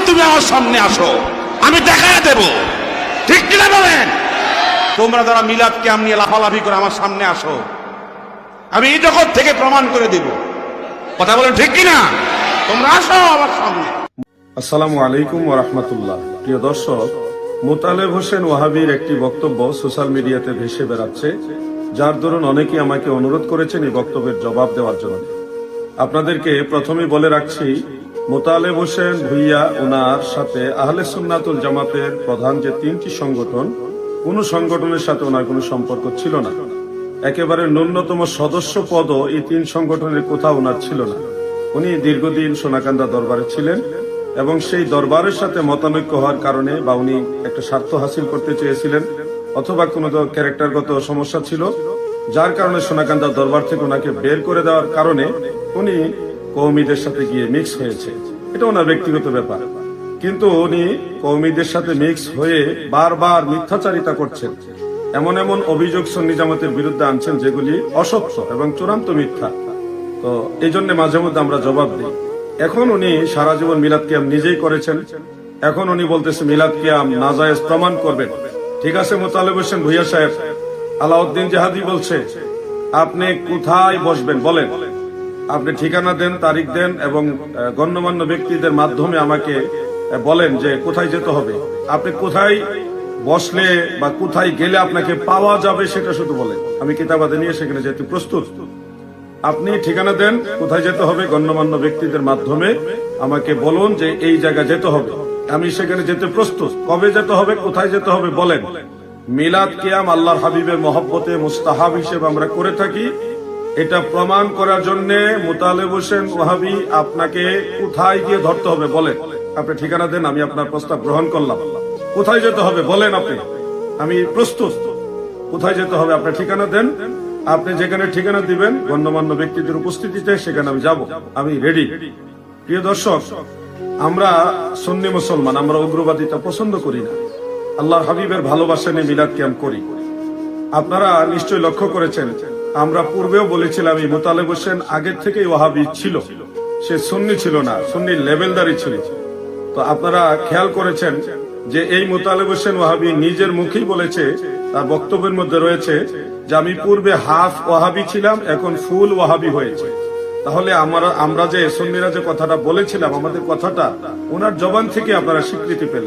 তুমি আমার সামনে আসো, আমি দেখায় দেব। ঠিক কিনা বলেন? তোমরা যারা মিলাদ কিয়াম নিয়ে লাফালাফি করে আমার সামনে আসো, আমি এই জগৎ থেকে প্রমাণ করে দিব। কথা বলেন ঠিক কিনা? তোমরা আসো আমার সামনে। আসসালামু আলাইকুম ওয়া রাহমাতুল্লাহ। প্রিয় দর্শক, মোতালেব হোসেন ওয়াহাবির একটি বক্তব্য সোশ্যাল মিডিয়াতে ভেসে বেড়াচ্ছে, যার দরুন অনেকেই আমাকে অনুরোধ করেছেন এই বক্তব্যের জবাব দেওয়ার জন্য। আপনাদেরকে প্রথমে বলে রাখছি, মোতালেব হোসেন ভুইয়া ওনার সাথে আহলে সুন্নাতুল জামাতের প্রধান যে তিনটি সংগঠন, কোন সংগঠনের সাথে ওনার কোনো সম্পর্ক ছিল না। একেবারে ন্যূনতম সদস্য পদও এই তিন সংগঠনের কোথাও ওনার ছিল না। উনি দীর্ঘদিন সোনাকান্দা দরবারে ছিলেন এবং সেই দরবারের সাথে মতানৈক্য হওয়ার কারণে, বা উনি একটা স্বার্থ হাসিল করতে চেয়েছিলেন অথবা কোনো ক্যারেক্টারগত সমস্যা ছিল, যার কারণে সোনাকান্দা দরবার থেকে ওনাকে বের করে দেওয়ার কারণে উনি কওমিদের সাথে গিয়ে মিক্স হয়েছে। এটা ওনার ব্যক্তিগত ব্যাপার। কিন্তু উনি কওমিদের সাথে মিক্স হয়ে বারবার মিথ্যাচারিতা করছেন, এমন এমন অভিযোগ সুন্নি জামাতের বিরুদ্ধে আনছেন যেগুলি অসত্য এবং চূড়ান্ত মিথ্যা। তো এই জন্য মাঝে মধ্যে আমরা জবাব দিই। এখন উনি সারা জীবন মিলাদ কিয়াম নিজেই করেছেন, এখন উনি বলতেছে মিলাদ কিয়াম নাজায়েজ প্রমাণ করবেন। ঠিক আছে মোতালেব হোসেন ভুইয়া সাহেব, আলাউদ্দিন জাহাদি বলছে আপনি কোথায় বসবেন বলেন, আপনি ঠিকানা দেন, তারিখ দেন এবং গণ্যমান্য ব্যক্তিদের মাধ্যমে আমাকে বলেন যে কোথায় যেতে হবে। আপনি কোথায় বসলে বা কোথায় গেলে আপনাকে পাওয়া যাবে সেটা শুধু বলেন, আমি কিতাবাদে নিয়ে সেখানে যেতে প্রস্তুত। আপনি ঠিকানা দেন, কোথায় যেতে হবে, গণ্যমান্য ব্যক্তিদের মাধ্যমে আমাকে বলুন যে এই জায়গায় যেতে হবে, আমি সেখানে যেতে প্রস্তুত। কবে যেতে হবে, কোথায় যেতে হবে বলেন। মিলাদ কিয়াম আল্লাহর হাবিবের মহব্বতে মুস্তাহাব হিসেবে আমরা করে থাকি, এটা প্রমাণ করার জন্য মোতালেব হোসেন ওয়াহাবি আপনাকে কোথায় গিয়ে ধরতে হবে বলেন। আপনি ঠিকানা দেন, আমি আপনার প্রস্তাব গ্রহণ করলাম। কোথায় যেতে হবে বলেন, আপনি, আমি প্রস্তুত। কোথায় যেতে হবে আপনি ঠিকানা দেন, আপনি যেখানে ঠিকানা দিবেন গণ্যমান্য ব্যক্তিদের উপস্থিতিতে সেখানে আমি যাব, আমি রেডি। প্রিয় দর্শক, আমরা সুন্নি মুসলমান, আমরা উগ্রবাদিতা পছন্দ করি না, আল্লাহর হাবিবের ভালোবাসা নিয়ে মিলাদ কিয়াম করি। আপনারা নিশ্চয়ই লক্ষ্য করেছেন, আমরা পূর্বেও বলেছিলাম এই মোতালেব হোসেন আগের থেকেই ওয়াহাবি ছিল, সে সুন্নি ছিল না, সুন্নির লেভেলদারি ছিল। তো আপনারা খেয়াল করেছেন যে এই মোতালেব হোসেন ওয়াহাবি নিজের মুখেই বলেছে, তার বক্তব্যের মধ্যে রয়েছে যে আমি পূর্বে হাফ ওয়াহাবি ছিলাম, এখন ফুল ওয়াহাবি হয়েছে। তাহলে আমরা যে সুন্নিরা যে কথাটা বলেছিলাম, আমাদের কথাটা ওনার জবান থেকে আপনারা স্বীকৃতি পেলেন।